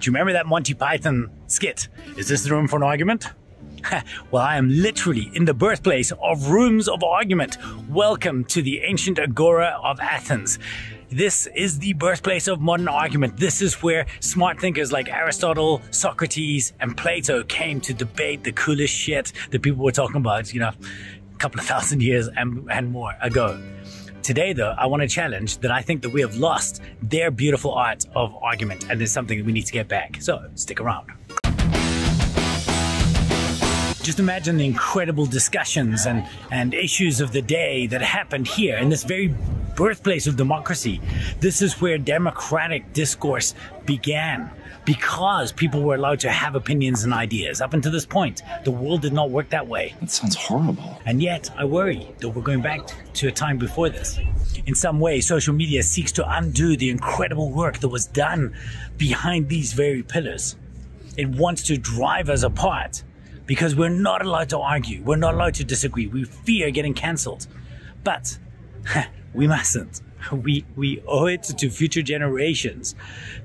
Do you remember that Monty Python skit? Is this the room for an argument? Well, I am literally in the birthplace of rooms of argument. Welcome to the ancient agora of Athens. This is the birthplace of modern argument. This is where smart thinkers like Aristotle, Socrates, and Plato came to debate the coolest shit that people were talking about, a couple of thousand years and more ago. Today, though, I want to challenge that I think that we have lost their beautiful art of argument, and there's something that we need to get back. So stick around. Just imagine the incredible discussions and issues of the day that happened here in this very birthplace of democracy. This is where democratic discourse began, because people were allowed to have opinions and ideas. Up until this point, the world did not work that way. That sounds horrible. And yet, I worry that we're going back to a time before this. In some way, social media seeks to undo the incredible work that was done behind these very pillars. It wants to drive us apart, because we're not allowed to argue. We're not allowed to disagree. We fear getting cancelled. But we mustn't. We owe it to future generations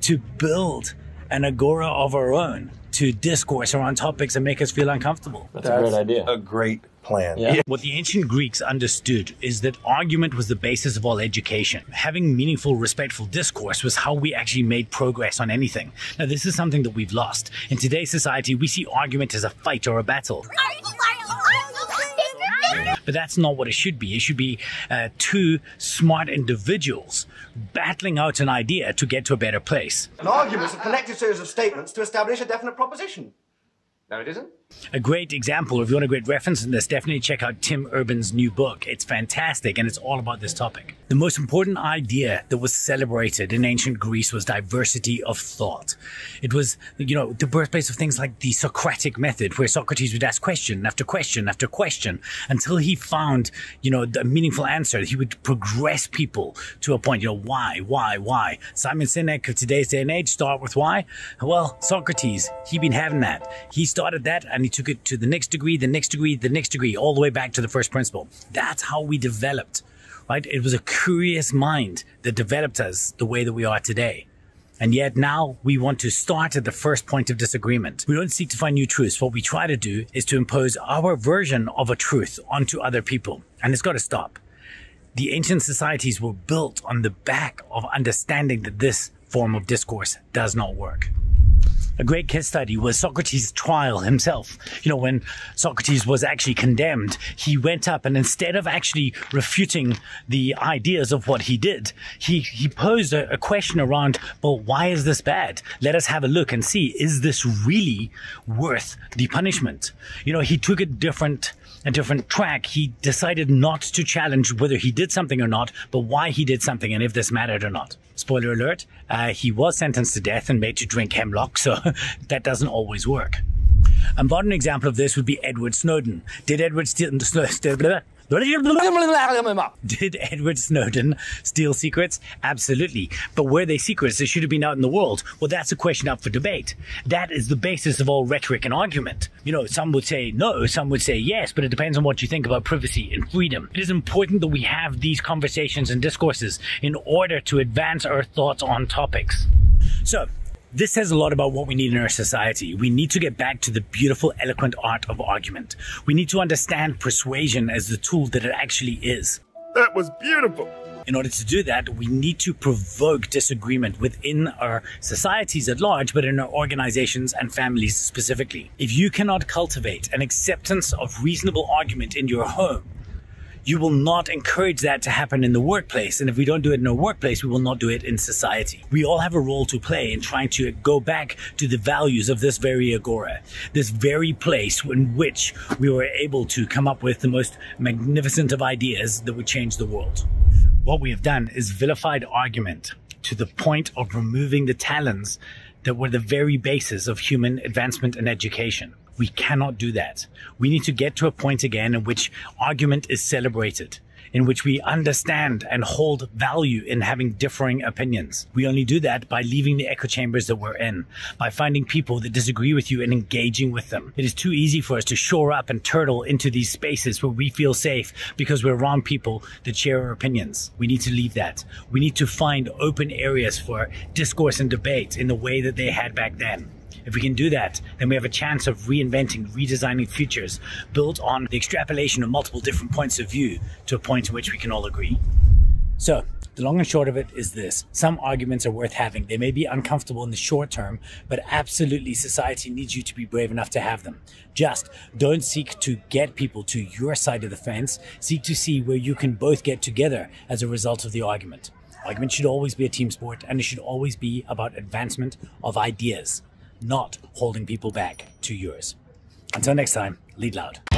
to build an agora of our own, to discourse around topics and make us feel uncomfortable. That's a great idea. A great plan. Yeah. What the ancient Greeks understood is that argument was the basis of all education. Having meaningful, respectful discourse was how we actually made progress on anything. Now, this is something that we've lost. In today's society, we see argument as a fight or a battle. But that's not what it should be. It should be two smart individuals battling out an idea to get to a better place. An argument is a connected series of statements to establish a definite proposition. No, it isn't. A great example, if you want a great reference in this, definitely check out Tim Urban's new book. It's fantastic, and it's all about this topic. The most important idea that was celebrated in ancient Greece was diversity of thought. It was, the birthplace of things like the Socratic method, where Socrates would ask question after question after question until he found, the meaningful answer. He would progress people to a point, why? Simon Sinek of today's day and age, start with why? Well, Socrates, he'd been having that. He started that, and he took it to the next degree, the next degree, the next degree, all the way back to the first principle. That's how we developed, right? It was a curious mind that developed us the way that we are today. And yet now we want to start at the first point of disagreement. We don't seek to find new truths. What we try to do is to impose our version of a truth onto other people. And it's got to stop. The ancient societies were built on the back of understanding that this form of discourse does not work. A great case study was Socrates' trial himself. When Socrates was actually condemned, he went up and instead of actually refuting the ideas of what he did, he posed a question around, well, why is this bad? Let us have a look and see, is this really worth the punishment? He took a different track. He decided not to challenge whether he did something or not, but why he did something and if this mattered or not. Spoiler alert, he was sentenced to death and made to drink hemlock, so that doesn't always work. A modern example of this would be Edward Snowden. Did Edward Snowden steal secrets? Absolutely. But were they secrets that should have been out in the world? Well, that's a question up for debate. That is the basis of all rhetoric and argument. Some would say no, some would say yes, but it depends on what you think about privacy and freedom. It is important that we have these conversations and discourses in order to advance our thoughts on topics. So, this says a lot about what we need in our society. We need to get back to the beautiful, eloquent art of argument. We need to understand persuasion as the tool that it actually is. That was beautiful. In order to do that, we need to provoke disagreement within our societies at large, but in our organizations and families specifically. If you cannot cultivate an acceptance of reasonable argument in your home, you will not encourage that to happen in the workplace. And if we don't do it in our workplace, we will not do it in society. We all have a role to play in trying to go back to the values of this very agora, this very place in which we were able to come up with the most magnificent of ideas that would change the world. What we have done is vilified argument to the point of removing the talents that were the very basis of human advancement and education. We cannot do that. We need to get to a point again in which argument is celebrated, in which we understand and hold value in having differing opinions. We only do that by leaving the echo chambers that we're in, by finding people that disagree with you and engaging with them. It is too easy for us to shore up and turtle into these spaces where we feel safe because we're around people that share our opinions. We need to leave that. We need to find open areas for discourse and debate in the way that they had back then. If we can do that, then we have a chance of reinventing, redesigning futures built on the extrapolation of multiple different points of view to a point in which we can all agree. So, the long and short of it is this. Some arguments are worth having. They may be uncomfortable in the short term, but absolutely society needs you to be brave enough to have them. Just don't seek to get people to your side of the fence. Seek to see where you can both get together as a result of the argument. Argument should always be a team sport, and it should always be about advancement of ideas, not holding people back to yours. Until next time, lead loud.